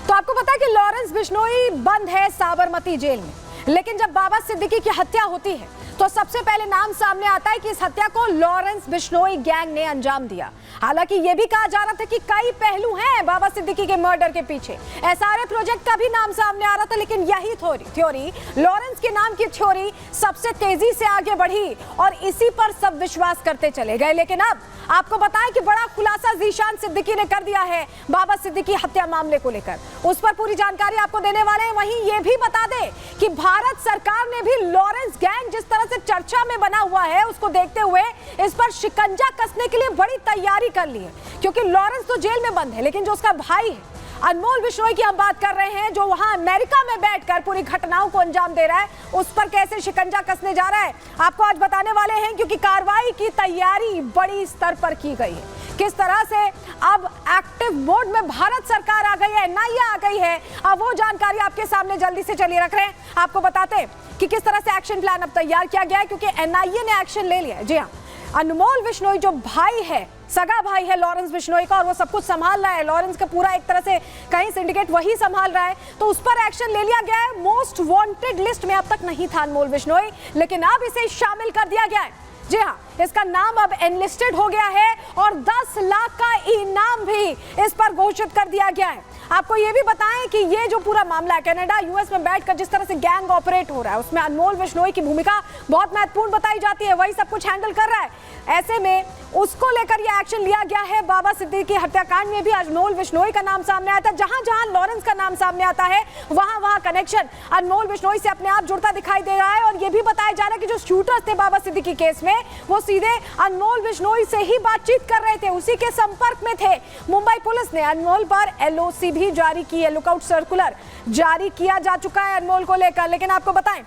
तो आपको पता है कि लॉरेंस बिश्नोई बंद है साबरमती जेल में, लेकिन जब बाबा सिद्दीकी की हत्या होती है तो सबसे पहले नाम सामने आता है कि इस हत्या को लॉरेंस बिश्नोई गैंग ने अंजाम दिया। हालांकि यह भी कहा जा रहा था कि कई पहलू हैं बाबा सिद्दीकी के मर्डर के पीछे। एसआरए प्रोजेक्ट का भी नाम सामने आ रहा था, लेकिन यही थ्योरी लॉरेंस के नाम की थ्योरी सबसे तेजी से आगे बढ़ी और इसी पर सब विश्वास करते चले गए। लेकिन अब आपको बताएं कि बड़ा खुलासा ज़ीशान सिद्दीकी ने कर दिया है बाबा सिद्दीकी हत्या मामले को लेकर। उस पर पूरी जानकारी आपको देने वाले हैं। वहीं ये भी बता दें कि भारत सरकार ने भी लॉरेंस गैंग जिस तरह से चर्चा में बना हुआ है, उसको देखते हुए इस पर शिकंजा कसने के लिए बड़ी तैयारी कर ली है। क्योंकि लॉरेंस तो जेल में बंद है, लेकिन जो उसका भाई है अनमोल बिश्नोई की हम बात कर रहे हैं, जो वहां अमेरिका में बैठकर पूरी घटनाओं को अंजाम दे रहा है, उस पर कैसे शिकंजा कसने जा रहा है आपको आज बताने वाले हैं। क्योंकि कार्रवाई की तैयारी बड़ी स्तर पर की गई है। किस तरह से अब एक्टिव मोड में भारत सरकार आ गई है, एनआईए आ गई है, अब वो जानकारी आपके सामने जल्दी से चलिए रख रहे हैं। आपको बताते हैं कि किस तरह से एक्शन प्लान अब तैयार किया गया है, क्योंकि एनआईए ने एक्शन ले लिया है। जी हाँ, अनमोल बिश्नोई जो भाई है, सगा भाई है लॉरेंस बिश्नोई का, और वो सब कुछ संभाल रहा है। लॉरेंस का पूरा एक तरह से कहीं सिंडिकेट वही संभाल रहा है, तो उस पर एक्शन ले लिया गया है। मोस्ट वांटेड लिस्ट में अब तक नहीं था अनमोल बिश्नोई, लेकिन अब इसे शामिल कर दिया गया है। जी हाँ, इसका नाम अब एनलिस्टेड हो गया है और 10 लाख का इनाम भी इस पर घोषित कर दिया गया है। आपको ये भी बताएं कि ये जो पूरा मामला है, कनाडा यूएस में बैठकर जिस तरह से गैंग ऑपरेट हो रहा है, उसमें अनमोल बिश्नोई की भूमिका बहुत महत्वपूर्ण बताई जाती है। वही सब कुछ हैंडल कर रहा है। ऐसे में उसको लेकर यह एक्शन लिया गया है। बाबा सिद्दीकी हत्याकांड में भी अनमोल बिश्नोई का नाम सामने आया था। जहां जहां लॉरेंस का नाम सामने आता है, वहां वहां कनेक्शन अनमोल बिश्नोई से अपने आप जुड़ता दिखाई दे रहा है। और यह भी बताया जा रहा है कि जो शूटर्स थे बाबा सिद्दीकी केस में, वो सीधे अनमोल बिश्नोई से ही बातचीत कर रहे थे, उसी के संपर्क में थे। मुंबई पुलिस ने अनमोल पर एलओसी भी जारी की है, लुकआउट सर्कुलर जारी किया जा चुका है अनमोल को लेकर। लेकिन आपको बताएं,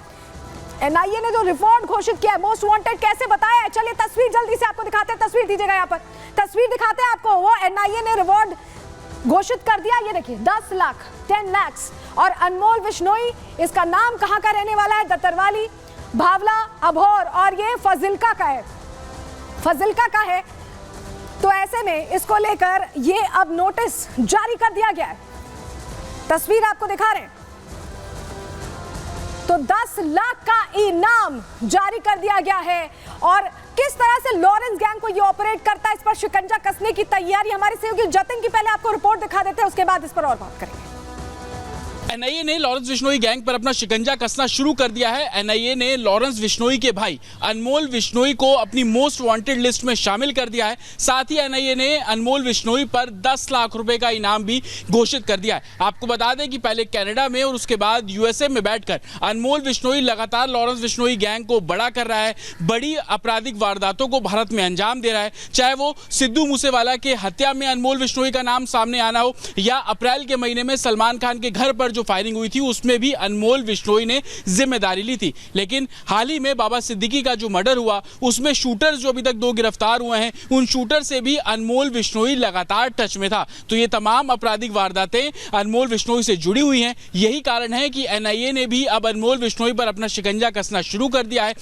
एनआईए ने जो रिवॉर्ड घोषित किया है, मोस्ट वांटेड कैसे बताया है, चलिए तस्वीर जल्दी से आपको दिखाते हैं। तस्वीर दीजिएगा, यहाँ पर तस्वीर दिखाते हैं आपको। वो एनआईए ने रिवॉर्ड घोषित कर दिया, ये देखिए 10 लाख 10 lakhs। और अनमोल बिश्नोई, इसका नाम कहां का रहने वाला है, दत्तरवाली, भावला, अभोर, और ये फाजिल्का का है, फाजिल्का का है। तो ऐसे में इसको लेकर ये अब नोटिस जारी कर दिया गया है। तस्वीर आपको दिखा रहे हैं। तो 10 लाख का इनाम जारी कर दिया गया है। और किस तरह से लॉरेंस गैंग को ये ऑपरेट करता है, इस पर शिकंजा कसने की तैयारी हमारे सहयोगी जतिन की पहले आपको रिपोर्ट दिखा देते हैं, उसके बाद इस पर और बात करेंगे। एनआईए ने लॉरेंस बिश्नोई गैंग पर अपना शिकंजा कसना शुरू कर दिया है। एनआईए ने लॉरेंस बिश्नोई के भाई अनमोल बिश्नोई को अपनी मोस्ट वांटेड लिस्ट में शामिल कर दिया है। साथ ही एनआईए ने अनमोल बिश्नोई पर 10 लाख रुपए का इनाम भी घोषित कर दिया है। आपको बता दें कि पहले कनाडा में और उसके बाद यूएसए में बैठकर अनमोल बिश्नोई लगातार लॉरेंस बिश्नोई गैंग को बड़ा कर रहा है, बड़ी आपराधिक वारदातों को भारत में अंजाम दे रहा है। चाहे वो सिद्धू मूसेवाला के हत्या में अनमोल बिश्नोई का नाम सामने आना हो, या अप्रैल के महीने में सलमान खान के घर पर फायरिंग हुई थी, उसमें भी अनमोल बिश्नोई ने जिम्मेदारी ली थी। लेकिन हाल ही में बाबा सिद्दीकी का जो मर्डर हुआ, उसमें शूटर्स जो अभी तक 2 गिरफ्तार हुए हैं, उन शूटर से भी अनमोल बिश्नोई लगातार टच में था। तो ये तमाम आपराधिक वारदातें अनमोल बिश्नोई से जुड़ी हुई हैं। यही कारण है कि एनआईए ने भी अब अनमोल बिश्नोई पर अपना शिकंजा कसना शुरू कर दिया है।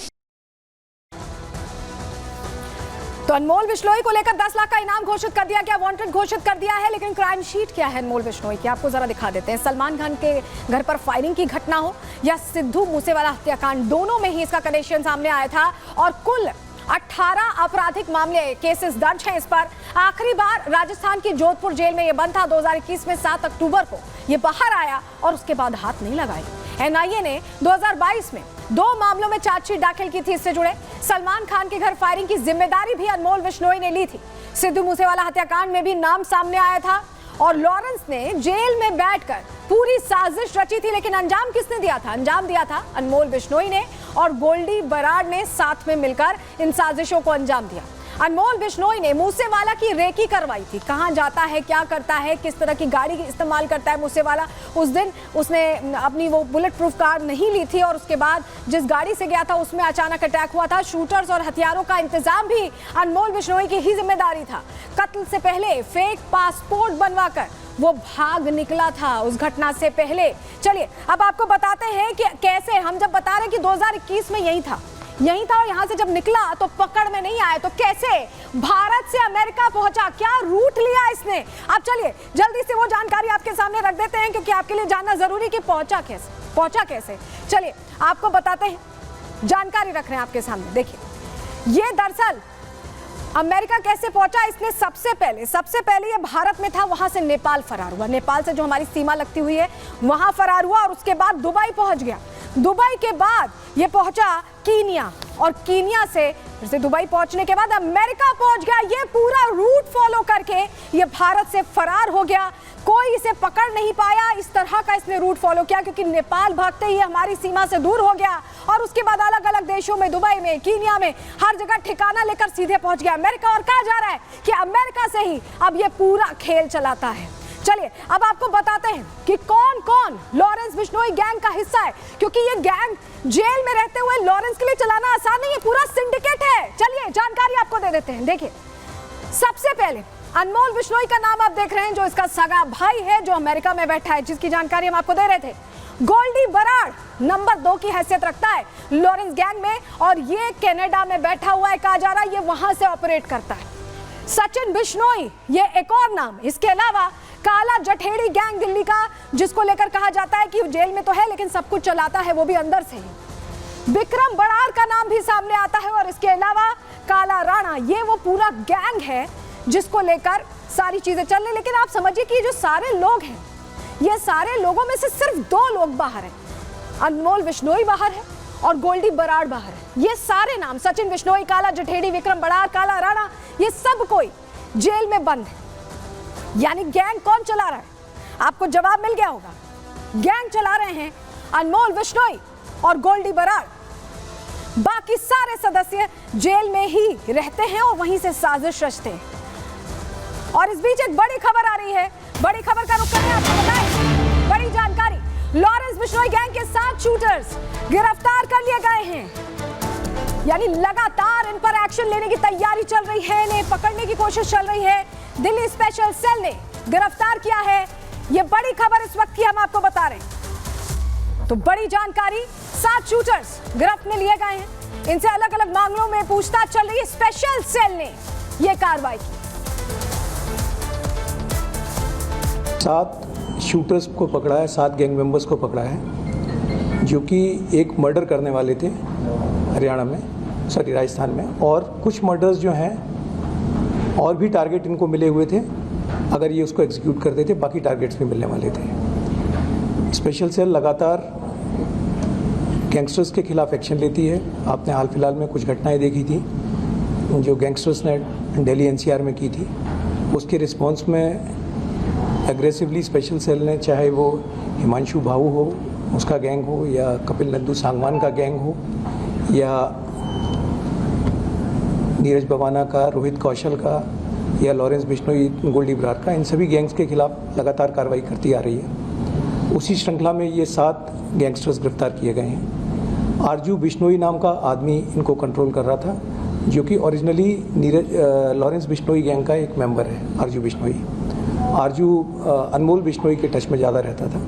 तो अनमोल बिश्नोई को लेकर 10 लाख का इनाम घोषित कर दिया गया, वांटेड घोषित कर दिया है। लेकिन क्राइम शीट क्या है अनमोल बिश्नोई की, आपको जरा दिखा देते हैं। सलमान खान के घर पर फायरिंग की घटना हो या सिद्धू मूसेवाला हत्याकांड, दोनों में ही इसका कनेक्शन सामने आया था। और कुल 18 आपराधिक मामले, केसेस दर्ज हैं इस पर। आखिरी बार राजस्थान की जोधपुर जेल में यह बंद था 2021 में 7 अक्टूबर को ये बाहर आया और उसके बाद हाथ नहीं लगाए। एनआईए ने 2022 में 2 मामलों में चार्जशीट दाखिल की थी इससे जुड़े। सलमान खान के घर फायरिंग की जिम्मेदारी भी अनमोल बिश्नोई ने ली थी। सिद्धू मूसेवाला हत्याकांड में भी नाम सामने आया था और लॉरेंस ने जेल में बैठकर पूरी साजिश रची थी। लेकिन अंजाम किसने दिया था? अंजाम दिया था अनमोल बिश्नोई ने, और गोल्डी बराड़ ने साथ में मिलकर इन साजिशों को अंजाम दिया। अनमोल बिश्नोई ने मूसेवाला की रेकी करवाई थी, कहां जाता है, क्या करता है, किस तरह की गाड़ी इस्तेमाल करता है मूसेवाला। उस दिन उसने अपनी वो बुलेट प्रूफ कार नहीं ली थी और उसके बाद जिस गाड़ी से गया था उसमें अचानक अटैक हुआ था। शूटर्स और हथियारों का इंतजाम भी अनमोल बिश्नोई की ही जिम्मेदारी था। कत्ल से पहले फेक पासपोर्ट बनवाकर वो भाग निकला था उस घटना से पहले। चलिए अब आपको बताते हैं कि कैसे, हम जब बता रहे हैं कि 2021 में यही था, यहीं था और यहां से जब निकला तो पकड़ में नहीं आया, तो कैसे भारत से अमेरिका पहुंचा, क्या रूट लिया इसने? अब चलिए जल्दी से वो जानकारी आपके सामने रख देते हैं, क्योंकि आपके लिए जानना जरूरी कि पहुंचा कैसे। चलिए आपको बताते हैं, जानकारी रख रहे हैं आपके सामने। देखिए ये दरअसल अमेरिका कैसे पहुंचा, इसने सबसे पहले ये भारत में था, वहां से नेपाल फरार हुआ, नेपाल से जो हमारी सीमा लगती हुई है वहां फरार हुआ, और उसके बाद दुबई पहुंच गया। दुबई के बाद ये पहुंचा कीनिया, और कीनिया से फिर से दुबई पहुंचने के बाद अमेरिका पहुंच गया। ये पूरा रूट फॉलो करके ये भारत से फरार हो गया, कोई इसे पकड़ नहीं पाया। इस तरह का इसने रूट फॉलो किया, क्योंकि नेपाल भागते ही हमारी सीमा से दूर हो गया, और उसके बाद अलग अलग देशों में, दुबई में, कीनिया में, हर जगह ठिकाना लेकर सीधे पहुंच गया अमेरिका। और कहा जा रहा है कि अमेरिका से ही अब ये पूरा खेल चलाता है। चलिए अब आपको बताते हैं कि कौन कौन लॉरेंस बिश्नोई गैंग का हिस्सा है, क्योंकि ये गैंग जेल में रहते हुए लॉरेंस के लिए चलाना आसान नहीं है, पूरा सिंडिकेट है। चलिए जानकारी आपको दे देते हैं। देखिए सबसे पहले अनमोल बिश्नोई का नाम आप देख रहे हैं, जो इसका सगा भाई है, जो अमेरिका में बैठा है, जिसकी जानकारी हम आपको दे रहे थे। गोल्डी बराड़ नंबर 2 की हैसियत रखता है लॉरेंस गैंग में, और ये कनाडा में बैठा हुआ है, कहा जा रहा है ये वहां से ऑपरेट करता है। सचिन बिश्नोई ये एक और नाम। इसके अलावा काला जठेड़ी गैंग दिल्ली का, जिसको लेकर कहा जाता है कि जेल में तो है लेकिन सब कुछ चलाता है वो भी अंदर से ही। विक्रम बराड़ का नाम भी सामने आता है, और इसके अलावा काला राणा, ये वो पूरा गैंग है जिसको लेकर सारी चीजें चल रही। लेकिन आप समझिए कि ये जो सारे लोग हैं, ये सारे लोगों में से सिर्फ 2 लोग बाहर हैं, अनमोल बिश्नोई बाहर है और गोल्डी बराड़ बाहर है। ये सारे नाम सचिन बिश्नोई, काला जठेड़ी, विक्रम बराड़, काला राणा, ये सब कोई जेल में बंद है। यानी गैंग कौन चला रहा है? आपको जवाब मिल गया होगा। गैंग चला रहे हैं अनमोल बिश्नोई और गोल्डी बराड़, बाकी सारे सदस्य जेल में ही रहते हैं और वहीं से साजिश रचते हैं। और इस बीच एक बड़ी खबर आ रही है, बड़ी खबर का रुख करें, आपको बताएं बड़ी जानकारी। लॉरेंस बिश्नोई गैंग के 7 शूटर्स गिरफ्तार कर लिए गए हैं, यानी लगातार इन पर एक्शन लेने की तैयारी चल रही है, इन्हें पकड़ने की कोशिश चल रही है। दिल्ली स्पेशल सेल ने गिरफ्तार किया है, ये बड़ी खबर इस वक्त की हम आपको बता रहे हैं। तो बड़ी जानकारी, 7 शूटर्स गिरफ्त में लिए गए हैं, इनसे अलग अलग मामलों में पूछताछ चल रही है। स्पेशल सेल ने यह कार्रवाई की। 7 शूटर्स को पकड़ा है, 7 गैंग मेंबर्स को पकड़ा है, जो कि एक मर्डर करने वाले थे राजस्थान में, और कुछ मर्डर्स जो हैं और भी टारगेट इनको मिले हुए थे, अगर ये उसको एग्जीक्यूट करते थे बाकी टारगेट्स भी मिलने वाले थे। स्पेशल सेल लगातार गैंगस्टर्स के खिलाफ एक्शन लेती है। आपने हाल फिलहाल में कुछ घटनाएं देखी थी जो गैंगस्टर्स ने दिल्ली एनसीआर में की थी, उसके रिस्पॉन्स में एग्रेसिवली स्पेशल सेल ने, चाहे वो हिमांशु भाऊ हो उसका गैंग हो, या कपिल नंदू सांगवान का गैंग हो, या नीरज बवाना का, रोहित कौशल का, या लॉरेंस बिश्नोई, गोल्डी बराड़ का, इन सभी गैंग्स के खिलाफ लगातार कार्रवाई करती आ रही है। उसी श्रृंखला में ये 7 गैंगस्टर्स गिरफ्तार किए गए हैं। आरजू बिश्नोई नाम का आदमी इनको कंट्रोल कर रहा था, जो कि ओरिजिनली लॉरेंस बिश्नोई गैंग का एक मेंबर है। आरजू बिश्नोई अनमोल बिश्नोई के टच में ज़्यादा रहता था।